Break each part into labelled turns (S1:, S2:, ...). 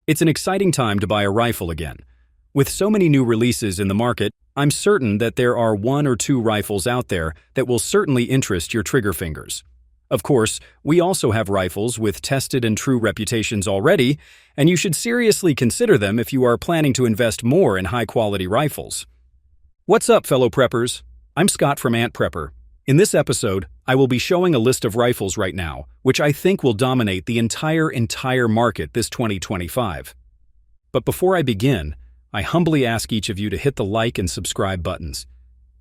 S1: It's an exciting time to buy a rifle again. With so many new releases in the market, I'm certain that there are one or two rifles out there that will certainly interest your trigger fingers. Of course, we also have rifles with tested and true reputations already, and you should seriously consider them if you are planning to invest more in high-quality rifles. What's up, fellow preppers? I'm Scott from Ant Prepper. In this episode, I will be showing a list of rifles right now, which I think will dominate the entire market this 2025. But before I begin, I humbly ask each of you to hit the like and subscribe buttons.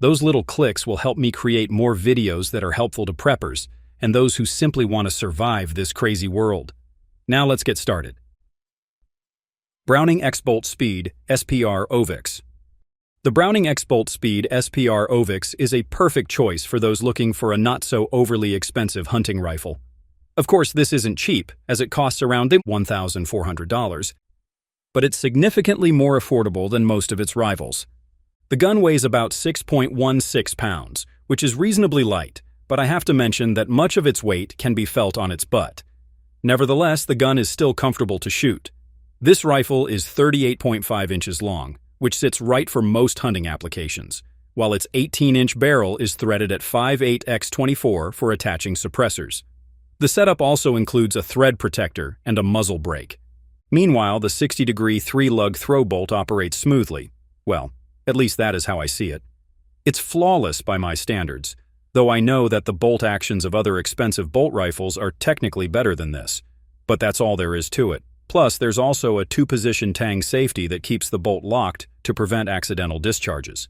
S1: Those little clicks will help me create more videos that are helpful to preppers and those who simply want to survive this crazy world. Now let's get started. Browning X-Bolt Speed SPR OVIX. The Browning X-Bolt Speed SPR OVIX is a perfect choice for those looking for a not-so-overly expensive hunting rifle. Of course, this isn't cheap, as it costs around $1,400, but it's significantly more affordable than most of its rivals. The gun weighs about 6.16 pounds, which is reasonably light, but I have to mention that much of its weight can be felt on its butt. Nevertheless, the gun is still comfortable to shoot. This rifle is 38.5 inches long, which sits right for most hunting applications, while its 18-inch barrel is threaded at 5.8x24 for attaching suppressors. The setup also includes a thread protector and a muzzle brake. Meanwhile, the 60-degree 3-lug throw bolt operates smoothly. Well, at least that is how I see it. It's flawless by my standards, though I know that the bolt actions of other expensive bolt rifles are technically better than this. But that's all there is to it. Plus, there's also a 2-position tang safety that keeps the bolt locked to prevent accidental discharges.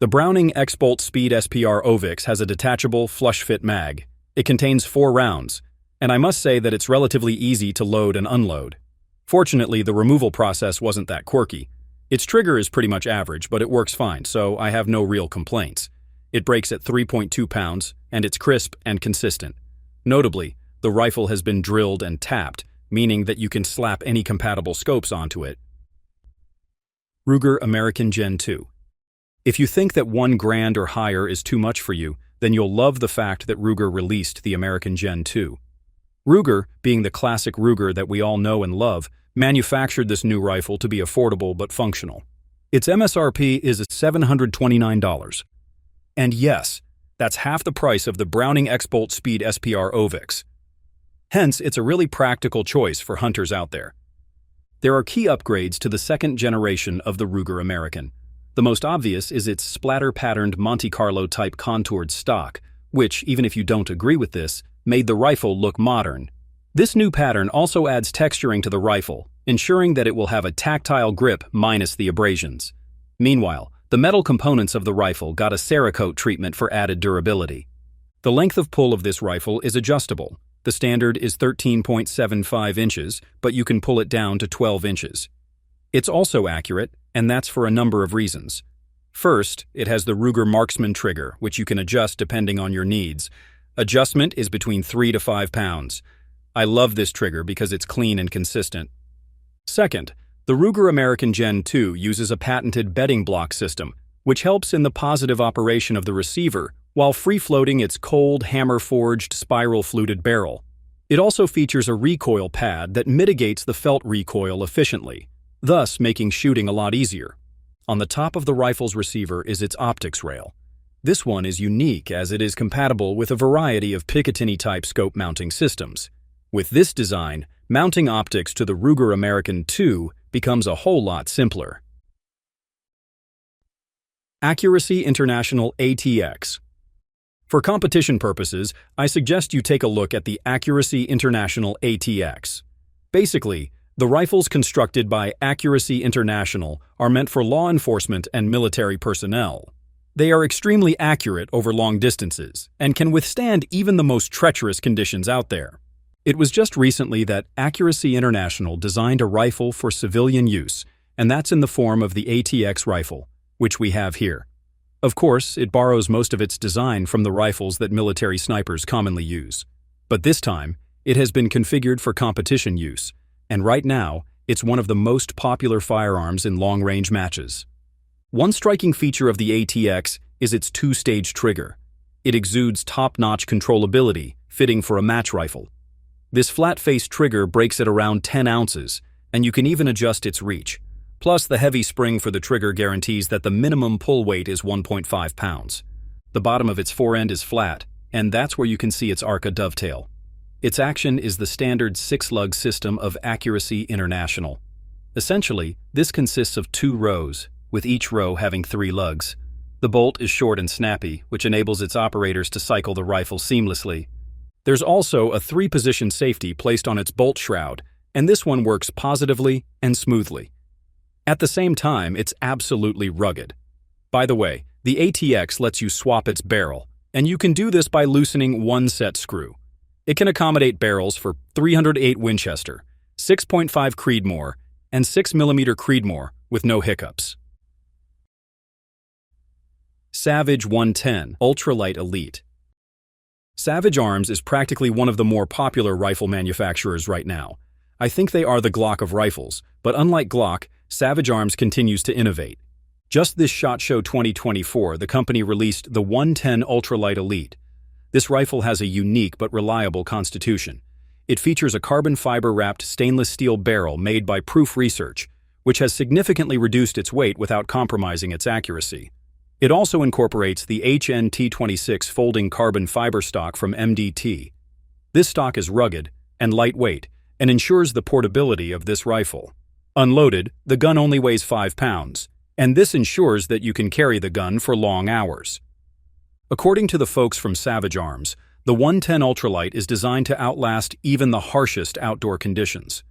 S1: The Browning X-Bolt Speed SPR OVIX has a detachable, flush-fit mag. It contains 4 rounds, and I must say that it's relatively easy to load and unload. Fortunately, the removal process wasn't that quirky. Its trigger is pretty much average, but it works fine, so I have no real complaints. It breaks at 3.2 pounds, and it's crisp and consistent. Notably, the rifle has been drilled and tapped, meaning that you can slap any compatible scopes onto it. Ruger American Gen 2. If you think that $1,000 or higher is too much for you, then you'll love the fact that Ruger released the American Gen 2. Ruger, being the classic Ruger that we all know and love, manufactured this new rifle to be affordable but functional. Its MSRP is $729. And yes, that's half the price of the Browning X-Bolt Speed SPR OVIX. Hence, it's a really practical choice for hunters out there. There are key upgrades to the second generation of the Ruger American. The most obvious is its splatter-patterned Monte Carlo-type contoured stock, which, even if you don't agree with this, made the rifle look modern. This new pattern also adds texturing to the rifle, ensuring that it will have a tactile grip minus the abrasions. Meanwhile, the metal components of the rifle got a Cerakote treatment for added durability. The length of pull of this rifle is adjustable. The standard is 13.75 inches, but you can pull it down to 12 inches. It's also accurate, and that's for a number of reasons. First, it has the Ruger Marksman trigger, which you can adjust depending on your needs. Adjustment is between 3 to 5 pounds. I love this trigger because it's clean and consistent. Second, the Ruger American Gen 2 uses a patented bedding block system, which helps in the positive operation of the receiver while free-floating its cold, hammer-forged, spiral-fluted barrel. It also features a recoil pad that mitigates the felt recoil efficiently, thus making shooting a lot easier. On the top of the rifle's receiver is its optics rail. This one is unique as it is compatible with a variety of Picatinny-type scope mounting systems. With this design, mounting optics to the Ruger American 2 becomes a whole lot simpler. Accuracy International ATX. For competition purposes, I suggest you take a look at the Accuracy International ATX. Basically, the rifles constructed by Accuracy International are meant for law enforcement and military personnel. They are extremely accurate over long distances and can withstand even the most treacherous conditions out there. It was just recently that Accuracy International designed a rifle for civilian use, and that's in the form of the ATX rifle, which we have here. Of course, it borrows most of its design from the rifles that military snipers commonly use. But this time, it has been configured for competition use, and right now, it's one of the most popular firearms in long-range matches. One striking feature of the ATX is its 2-stage trigger. It exudes top-notch controllability, fitting for a match rifle. This flat-face trigger breaks at around 10 ounces, and you can even adjust its reach. Plus, the heavy spring for the trigger guarantees that the minimum pull weight is 1.5 pounds. The bottom of its forend is flat, and that's where you can see its Arca dovetail. Its action is the standard 6-lug system of Accuracy International. Essentially, this consists of 2 rows, with each row having 3 lugs. The bolt is short and snappy, which enables its operators to cycle the rifle seamlessly. There's also a 3-position safety placed on its bolt shroud, and this one works positively and smoothly. At the same time, it's absolutely rugged. By the way, the ATX lets you swap its barrel, and you can do this by loosening one set screw. It can accommodate barrels for .308 Winchester, 6.5 Creedmoor, and 6mm Creedmoor with no hiccups. Savage 110 Ultralite Elite. Savage Arms is practically one of the more popular rifle manufacturers right now. I think they are the Glock of rifles, but unlike Glock, Savage Arms continues to innovate. Just this SHOT Show 2024, the company released the 110 Ultralite Elite. This rifle has a unique but reliable constitution. It features a carbon fiber-wrapped stainless steel barrel made by Proof Research, which has significantly reduced its weight without compromising its accuracy. It also incorporates the HNT26 folding carbon fiber stock from MDT. This stock is rugged and lightweight and ensures the portability of this rifle. Unloaded, the gun only weighs 5 pounds, and this ensures that you can carry the gun for long hours. According to the folks from Savage Arms, the 110 Ultralite is designed to outlast even the harshest outdoor conditions.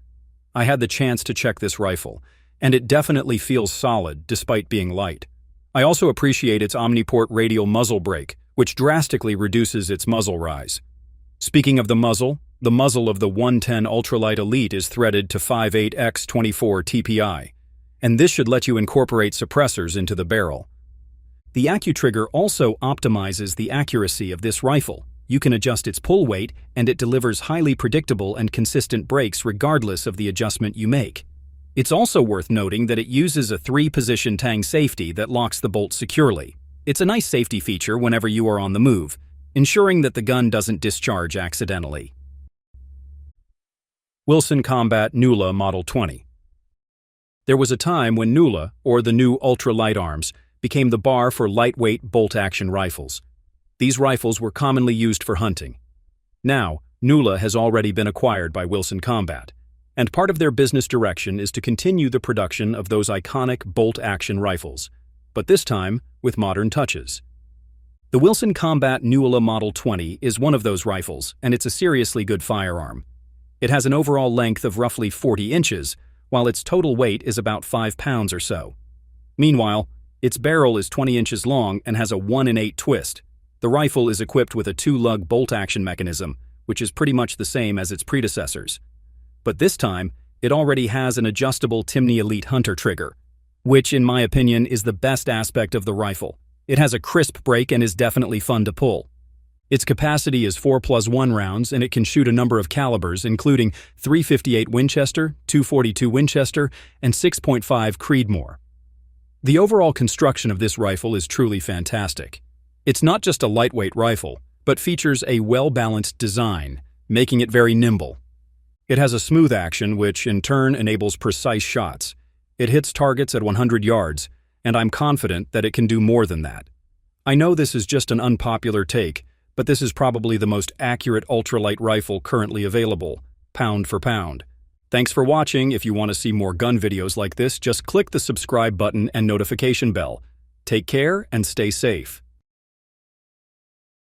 S1: I had the chance to check this rifle, and it definitely feels solid despite being light. I also appreciate its Omniport radial muzzle brake, which drastically reduces its muzzle rise. Speaking of the muzzle of the 110 Ultralite Elite is threaded to 5.8x24 TPI, and this should let you incorporate suppressors into the barrel. The AccuTrigger also optimizes the accuracy of this rifle. You can adjust its pull weight, and it delivers highly predictable and consistent brakes regardless of the adjustment you make. It's also worth noting that it uses a 3-position tang safety that locks the bolt securely. It's a nice safety feature whenever you are on the move, ensuring that the gun doesn't discharge accidentally. Wilson Combat NULA Model 20. There was a time when NULA, or the new Ultralite arms, became the bar for lightweight bolt-action rifles. These rifles were commonly used for hunting. Now, NULA has already been acquired by Wilson Combat, and part of their business direction is to continue the production of those iconic bolt-action rifles, but this time with modern touches. The Wilson Combat NULA Model 20 is one of those rifles, and it's a seriously good firearm. It has an overall length of roughly 40 inches, while its total weight is about 5 pounds or so. Meanwhile, its barrel is 20 inches long and has a 1-in-8 twist. The rifle is equipped with a 2-lug bolt-action mechanism, which is pretty much the same as its predecessors. But this time, it already has an adjustable Timney Elite Hunter trigger, which, in my opinion, is the best aspect of the rifle. It has a crisp break and is definitely fun to pull. Its capacity is 4+1 rounds, and it can shoot a number of calibers, including .358 Winchester, .242 Winchester, and 6.5 Creedmoor. The overall construction of this rifle is truly fantastic. It's not just a lightweight rifle, but features a well-balanced design, making it very nimble. It has a smooth action, which in turn enables precise shots. It hits targets at 100 yards, and I'm confident that it can do more than that. I know this is just an unpopular take, but this is probably the most accurate ultralight rifle currently available, pound for pound. Thanks for watching. If you want to see more gun videos like this, just click the subscribe button and notification bell. Take care and stay safe.